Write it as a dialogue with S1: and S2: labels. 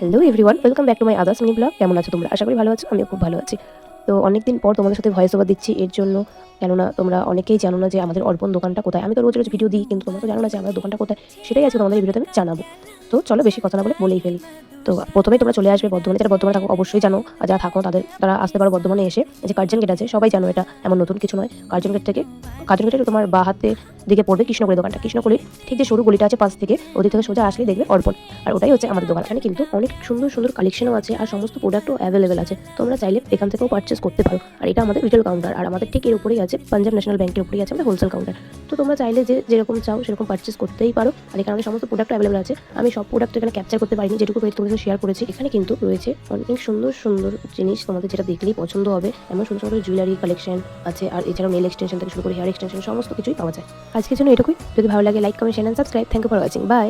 S1: Hello everyone, welcome back to my others mini blog. কেমন আছো তোমরা? আশা করি ভালো আছো, আমিও খুব ভালো আছি। তো অনেকদিন পর তোমাদের সাথে ভয়েস ওভার দিচ্ছি এর জন্য, কেননা তোমরা অনেকেই জানো না যে আমাদের অর্পণ দোকানটা কোথায়। আমি তো রোজ রোজ ভিডিও দিই, কিন্তু তোমরা তো জানো না যে আমাদের দোকানটা কোথায়। সেটাই আজকে তোমাদের এই ভিডিওতে আমি জানাবো। তো চলো বেশি কথা না বলে বলেই ফেলি। তো প্রথমেই তোমরা চলে আসবে বর্ধমানে। যারা বর্ধমানে থাকো অবশ্যই জানো, আর যারা থাকো তারা আসতে পারো বর্ধমানে এসে। যে কার্জন গেট আছে, সবাই জানো, এটা এমন নতুন কিছু নয়। কার্জন গেটের তোমার বা হাতে দিকে পড়বে কৃষ্ণকলির দোকানটা। কৃষ্ণকলির ঠিক যে সরু গলিটা আছে পাশ থেকে, ওদিক থেকে সোজা আসলেই দেখবে অর্পণ। আর ওটাই হচ্ছে আমাদের দোকান। এখানে কিন্তু অনেক সুন্দর সুন্দর কালেকশনও আছে, আর সমস্ত প্রোডাক্টও অ্যাভেলেবেল আছে। তোমরা চাইলে এখান থেকেও পারচেস করতে পারো। আর এটা আমাদের রিটেল কাউন্টার, আর আমাদের ঠিক এর উপরেই আছে পাঞ্জাব ন্যাশনাল ব্যাংকের উপরেই আছে আমাদের হোলসেল কাউন্টার। তো তোমরা চাইলে যেরকম চাও সেরকম পারচেস করতেই পারো। আর এখানে আমাদের সমস্ত প্রোডাক্ট অ্যাভেলেবেল আছে। আমি সব প্রোডাক্ট এখানে ক্যাপচার করতে পারিনি, যেটুকু পেয়েছি তোমাদের সাথে শেয়ার করেছি। এখানে কিন্তু রয়েছে অনেক সুন্দর সুন্দর জিনিস, তোমাদের যেটা দেখলেই পছন্দ হবে এমন সুন্দর সুন্দর জুয়েলারি কালেকশন আছে। আর এছাড়াও নেল এক্সটেনশন থেকে শুরু করে হেয়ার এক্সটেনশন সমস্ত কিছুই পাওয়া যায়। আজকের জন্য এটুকুই। যদি ভালো লাগে like, comment, share and subscribe. Thank you for watching. By.